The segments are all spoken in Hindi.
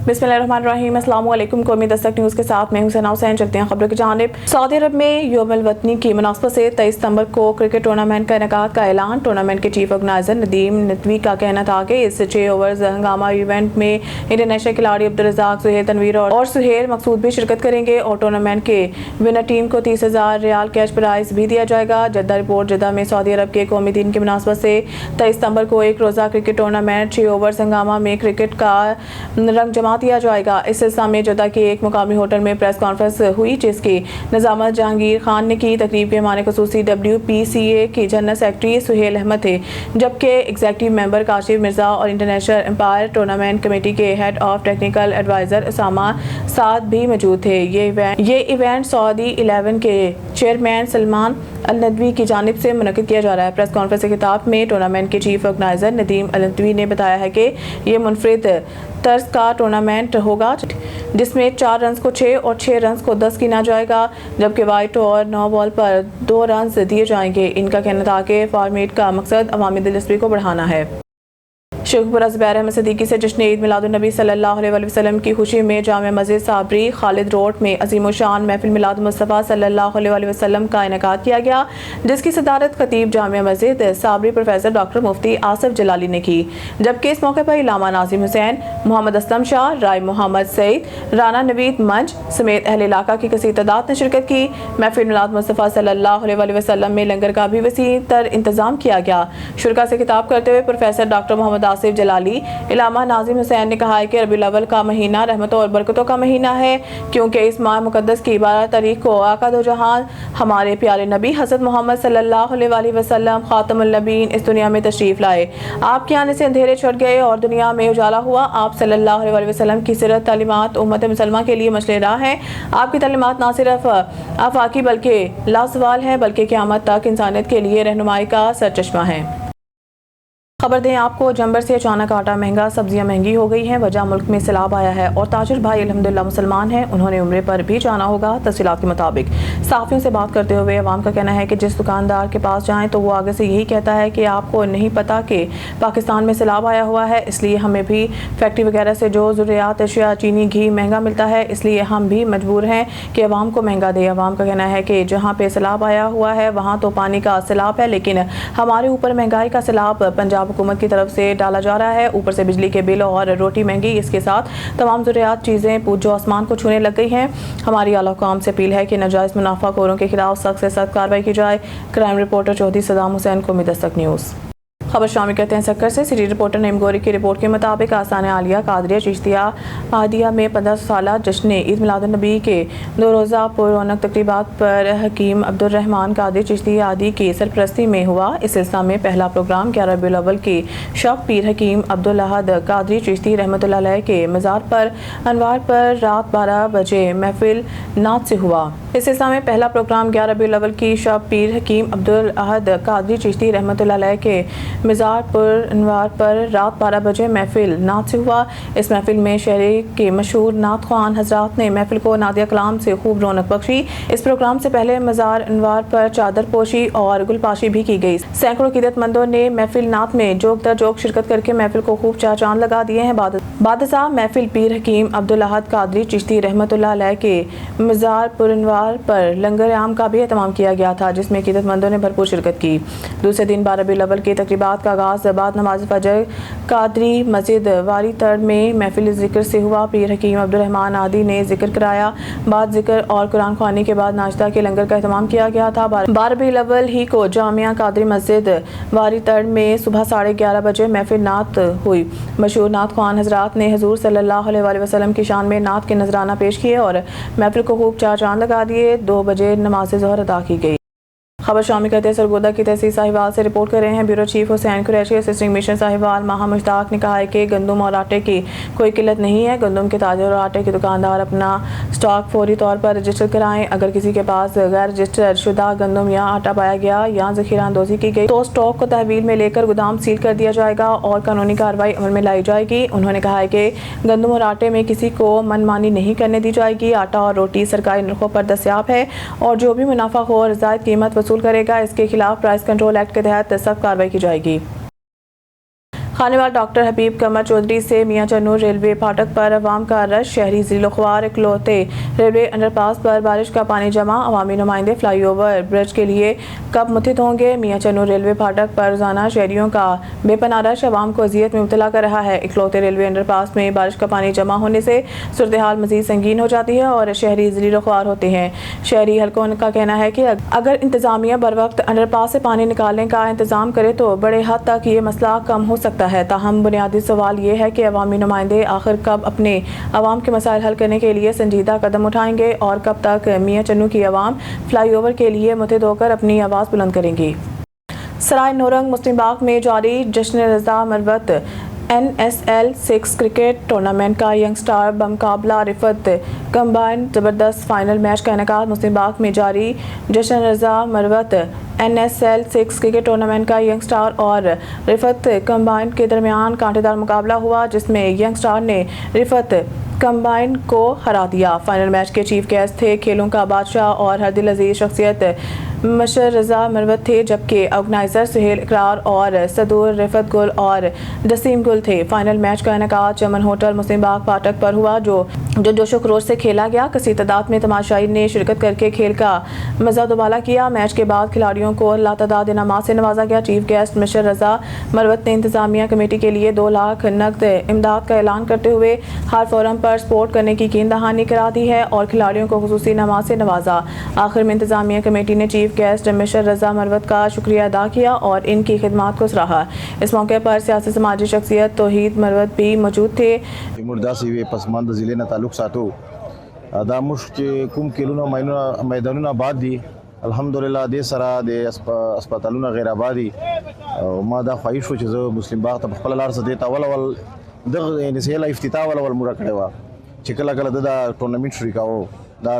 बिस्मिल्लाहिर्रहमानिर्रहीम। अस्सलाम वालेकुम। कौमी दस्तक न्यूज़ के साथ मैं हुसैन हुसैन। चलते हैं खबरों की जानिब। सऊदी अरब में यौमुल वतनी की मुनासबत से 23 सितंबर को क्रिकेट टूर्नामेंट का इनेकाद का ऐलान। टूर्नामेंट के चीफ ऑर्गेनाइजर नदीम नदवी का कहना था कि इस 6 ओवर्स हंगामा इवेंट में इंटरनेशनल खिलाड़ी अब्दुल रज़ाक, सुहेल तनवीर और सुहेल मकसूद भी शिरकत करेंगे और टूर्नामेंट के विनर टीम को 30,000 रियाल कैश प्राइज भी दिया जाएगा। जद्दा रिपोर्ट। जद्दा में सऊदी अरब के कौमी दिन की मुनासबत से 23 सितंबर को एक रोज़ा क्रिकेट टूर्नामेंट 6 ओवर्स हंगामा में क्रिकेट का रंग जमा दिया जाएगा। इस सिलसिले में जद्दा के एक मुकामी होटल में प्रेस कॉन्फ्रेंस हुई, जिसकी निजामत जहांगीर खान ने की। तकरीब के मेहमान खुसूसी WPCA के जनरल सेक्रेटरी सुहेल अहमद थे, जबकि एग्जीक्यूटिव मेंबर काशिफ मिर्जा और इंटरनेशनल एम्पायर टूर्नामेंट कमेटी के head of technical adviser Usama Saad भी मौजूद थे। ये इवेंट सऊदी 11 के चेयरमैन सलमान अल नदवी की जानिब से मुनक्किद किया जा रहा है। प्रेस कॉन्फ्रेंस के खिताब में टूर्नामेंट के चीफ ऑर्गेनाइजर नदीम अल नदवी ने बताया है कि ये मुनफरिद तर्ज का टूर्नामेंट होगा, जिसमें 4 रन को 6 और 6 रन को 10 गिना जाएगा, जबकि वाइट और 9 बॉल पर 2 रन दिए जाएंगे। इनका कहना था कि फॉर्मेट का मकसद अवामी दिलचस्पी को बढ़ाना है। शेखपुरा ज़ुबैर अहमद सिद्दीकी से जश्न ईद मिलादुन्नबी सल्लल्लाहु अलैहि वसल्लम की खुशी में जामे मस्जिद साबरी खालिद रोड में अजीम शान महफिल मिलाद मुस्तफ़ा सल्लल्लाहु अलैहि वसल्लम का इनेकाद किया गया, जिसकी सदारत खतीब जामे मस्जिद साबरी प्रोफेसर डॉक्टर मुफ्ती आसिफ जलाली ने की। जबकि इस मौके पर इलामा नाजिम हुसैन, मोहम्मद असलम शाह, राय मोहम्मद सईद, राना नवीद मंच समेत अहले इलाका की कसीर तादाद ने शिरकत की। महफिल मिलाद मुस्तफ़ा सल्लल्लाहु अलैहि वसल्लम में लंगर का भी वसी तर इंतजाम किया गया। शुरका से खिताब करते हुए प्रोफेसर डॉक्टर मोहम्मद आसिफ जलाली, इलामा नाजिम हुसैन ने कहा है कि रबीउल अव्वल का महीना रहमतों और बरकतों का महीना है, क्योंकि इस माह मुकद्दस की 12 तारीख को आका दो जहान हमारे प्यारे नबी हज़रत मोहम्मद सल्लल्लाहु अलैहि वसल्लम खातमुल नबीन इस दुनिया में तशरीफ लाए। आपके आने से अंधेरे छुट गए और दुनिया में उजाला हुआ। आप सल्लल्लाहु अलैहि वसल्लम की सीरत तालीमात उम्मत मुसलमा के लिए मशले राह है। आपकी तालीमात ना सिर्फ आफाकी बल्कि लासवाल है, बल्कि क़यामत तक इंसानियत के लिए रहनुमाई का सरचश्मा है। खबर दें आपको, जंबर से अचानक आटा महंगा, सब्जियां महंगी हो गई हैं। वजह मुल्क में सैलाब आया है और ताजिर भाई अल्हम्दुलिल्लाह मुसलमान हैं, उन्होंने उम्रे पर भी जाना होगा। तफसीलात के मुताबिक साफियों से बात करते हुए अवाम का कहना है कि जिस दुकानदार के पास जाएं तो वो आगे से यही कहता है कि आपको नहीं पता कि पाकिस्तान में सैलाब आया हुआ है, इसलिए हमें भी फैक्ट्री वगैरह से जो ज़रूरियात अशिया चीनी घी महंगा मिलता है, इसलिए हम भी मजबूर हैं कि अवाम को महंगा दे। अवाम का कहना है कि जहाँ पे सैलाब आया हुआ है वहाँ तो पानी का सैलाब है, लेकिन हमारे ऊपर महंगाई का सैलाब पंजाब हुकूमत की तरफ से डाला जा रहा है। ऊपर से बिजली के बिल और रोटी महंगी, इसके साथ तमाम ज़रूरियात चीज़ें जो आसमान को छूने लग गई हैं। हमारी आला हुकाम से अपील है कि नाजायज़ मुनाफाखोरों के खिलाफ सख्त से सख्त कार्रवाई की जाए। क्राइम रिपोर्टर चौधरी सदाम हुसैन, कौमी दस्तक न्यूज़। खबर शामिल करते हैं सक्कर से। सिटी रिपोर्टर नईम गोरी की रिपोर्ट के मुताबिक आस्थान आलिया कादरिया चिश्तिया आदिया में 15 साला जश्न ईद मिलादुन्नबी के 2 रोज़ा पुरौनक तकरीबात पर हकीम अब्दुल रहमान कादरी चिश्ती आदि की सरपरस्ती में हुआ। इस सिलसिले में पहला प्रोग्राम 11 रबीउल अव्वल की शब पीर हकीम अब्दुल अहद कादरी चिश्ती रहमतुल्लाह अलैह के मज़ार पर अनवार पर रात 12 बजे महफिल नात से हुआ। इस सिलसिले में पहला प्रोग्राम 11 रबीउल अव्वल की शब पीर हकीम अब्दुल अहद कादरी चिश्ती रहमतुल्लाह अलैह के मज़ार पर अनवार पर रात 12 बजे महफिल नात से हुआ। इस महफिल में शहर के मशहूर नात ख्वान हजरात ने महफिल को नादिया कलाम से खूब रौनक बख्शी। इस प्रोग्राम से पहले मज़ार अनवार पर चादर पोशी और गुलपाशी भी की गई। सैकड़ों क़ीदतमंदों ने महफिल नात में जोक दर जोक शिरकत करके महफिल को खूब चाँद लगा दिए हैं। बादशाह महफिल पीर हकीम अब्दुल अहद कादरी चिश्ती रहमतुल्लाह अलैह के मज़ार पुरअनवार पर लंगर आम का भी एहतमाम किया गया था, जिसमें क़ीदतमंदों ने भरपूर शिरकत की। दूसरे दिन 12 रबीउल अव्वल की तकरीबात का आगाज़ बाद नमाज फजर कादरी मस्जिद वारी तर्ड में महफिल ज़िक्र से हुआ। पीर हकीम अब्दुल रहमान आदि ने जिक्र कराया। बाद जिक्र और कुरान ख्वानी के बाद नाश्ता के लंगर का एहतमाम किया गया था। 12 रबीउल अव्वल ही को जामिया कादरी मस्जिद वारी तर्ड में सुबह 11:30 बजे महफिल नात हुई। मशहूर नात ख्वान हजरात ने हजूर सल्लल्लाहु अलैहि वसल्लम की शान में नात के नजराना पेश किए और महफिल को खूब चाँद लगा दिए। 2 बजे नमाज ज़ोहर अदा की गई। खबर शामिल करते हैं सरगोदा की तहसील साहिवाल से रिपोर्ट कर रहे हैं bureau chief Hussain Qureshi. Assistant mission Sahiwal माहा मुश्ताक ने कहा है कि गंदम और आटे की कोई किल्लत नहीं है। गंदम के ताजर और आटे के दुकानदार अपना स्टॉक फौरी तौर पर रजिस्टर कराएं। अगर किसी के पास गैर रजिस्टर्ड शुदा गंदम या आटा पाया गया या जखीरा अंदोजी की गई तो स्टॉक को तहवील में लेकर गोदाम सील कर दिया जाएगा और कानूनी कार्रवाई अमल में लाई जाएगी। उन्होंने कहा है कि गंदम और आटे में किसी को मनमानी नहीं करने दी जाएगी। आटा और रोटी सरकारी नरखों पर दस्याब है और जो भी मुनाफाखोर जायद कीमत वसूल करेगा इसके खिलाफ प्राइस कंट्रोल एक्ट के तहत सख्त कार्रवाई की जाएगी। खानेवाल डॉक्टर हबीब कमर चौधरी से मियां चन्नू रेलवे फाटक पर अवाम का रश। शहरी जिलोख्वार इकलौते रेलवे अंडरपास पर बारिश का पानी जमा। अवामी नुमाइंदे फ्लाईओवर ब्रिज के लिए कब मुत्तहिद होंगे। मियां चन्नू रेलवे फाटक पर रोजाना शहरियों का बेपनाह रश अवाम को अजियत में मुब्तला कर रहा है। इकलौते रेलवे अंडरपास में बारिश का पानी जमा होने से सूरत हाल मजीद संगीन हो जाती है और शहरी जिलोख्वार होते हैं। शहरी हल्कों का कहना है कि अगर इंतजामिया बर वक्त अंडरपास से पानी निकालने का इंतजाम करे तो बड़े हद तक ये मसला कम हो सकता है। ताहम बुनियादी सवाल ये है कि अवामी नुमाइंदे आखिर कब अपने अवाम के मसाइल हल करने के लिए संजीदा कदम उठाएंगे और कब तक मियां चन्नू की अवाम फ्लाईओवर के लिए मुत्तहिद होकर अपनी आवाज़ बुलंद करेंगी। सराय नौरंग मुस्लिम बाग में जारी जश्न रजा मरवत NSL 6 क्रिकेट टूर्नामेंट का यंग स्टार बमुकाबला रिफत कंबाइन ज़बरदस्त फाइनल मैच का इनेकाद। मुस्लिम बाग में जारी जश्न रजा मरवत NSL 6 क्रिकेट टूर्नामेंट का यंग स्टार और रिफत कंबाइन के दरमियान कांटेदार मुकाबला हुआ, जिसमें यंग स्टार ने रिफत कंबाइन को हरा दिया। फाइनल मैच के चीफ गेस्ट थे खेलों का बादशाह और हर दिल अजीज शख्सियत मशर रजा मरवत थे, जबकि ऑर्गेनाइजर सुहेल इकरार और सदूर रिफत गुल और जसीम गुल थे। फाइनल मैच का इनेकाद चमन होटल मुस्लिम बाग फाटक पर हुआ, जो जोशो खरोश से खेला गया। कसीर तादाद में तमाशाई ने शिरकत करके खेल का मजा दुबाला किया। मैच के बाद खिलाड़ियों को लातादाद इनामात से नवाजा गया। चीफ गेस्ट मशर रजा मरवत ने इंतजामिया कमेटी के लिए 2 लाख नकद इमदाद का ऐलान करते हुए हर फोरम पर सपोर्ट करने की कीन दहानी करा दी है और खिलाड़ियों को खुसूसी इनामात से नवाजा। आखिर में इंतजामिया कमेटी ने चीफ गेस्ट मशर रजा मरवत का शुक्रिया अदा किया और इनकी खिदमात को सराहा। इस मौके पर सियासी समाजी शख्सियत तौहीद मरवत भी मौजूद थे। पसमानद जिले ने ताल्लुक सातो दा मुश्क कुम खेलों मैदानों आबाद दी अल्हम्दुलिल्लाह दे सरा दे अस्पतालों गैर आबादी मा दा ख्वाहिश हो चीज़ मुस्लिम बाग तब खपल लार से देता अवल दग नसेला इफ्तिताह अवल मुरा करे वा चिकला कला दा टूर्नामेंट शुरू काओ दा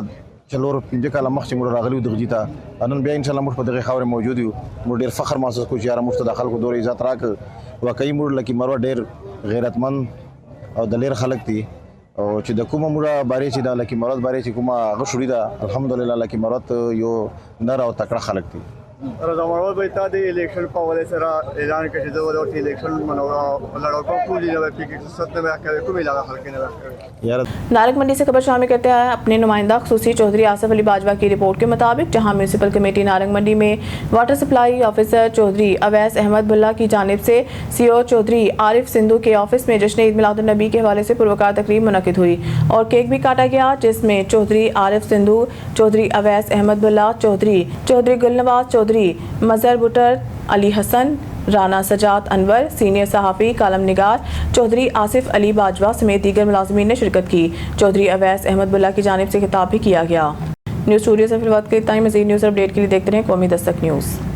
चलोर पिंजे काला मख चिंगुर रागली उदग जीता अनन बे इंशाल्लाह मुझ पर दगे खबर मौजूद हूँ मुझ डेर फ़ख्र महसूस कुछ यार मुझ दाखिल को दौर इज़्ज़त राक वाकई मुड़ लकी मरवा डेर गैरतमंद और दलेर खलक थी और ची दकुमा मुरा बारे ची दा लकी मरद बारे ची कुमा गशुरी दा अल्हम्दुलिल्लाह लकी मरद यो नर और तकड़ा खलक थी। रज़ामरवत बता दे इलेक्शन पावले सरा ऐलान के जो वो इलेक्शन मनोरा लड़कों को ली जावे कि 170 में आके को मिला हल्के ने यार नारक मंडी से खबर शामिल करते हैं अपने नुमाइंदा खुसूसी चौधरी आसिफ अली बाजवा की रिपोर्ट के मुताबिक, जहां म्यूनसिपल कमेटी नारंग मंडी में water supply officer Chaudhry Awais Ahmed Bulla की जानिब से CO चौधरी आरिफ सिंधु के ऑफिस में जश्न ईद मिलादुन नबी के हवाले से पुरवकार तकरीब मुनक्किद हुई और केक भी काटा गया, जिसमें चौधरी आरिफ सिंधु, चौधरी अवैस अहमद बुल्ला, चौधरी गुलनवाज चौधरी, मजहर बुटर, अली हसन, राना सजाद अनवर, सीनियर सहाफ़ी कालम निगार चौधरी आसिफ अली बाजवा समेत दीगर मुलाजमीन ने शिरकत की। चौधरी अवैस अहमद बुल्ला की जानिब से खिताब भी किया गया। न्यूज़ स्टूडियो से फिर वक्त के इतना ही। मज़ीद न्यूज़ अपडेट के लिए देखते रहें कौमी दस्तक न्यूज़।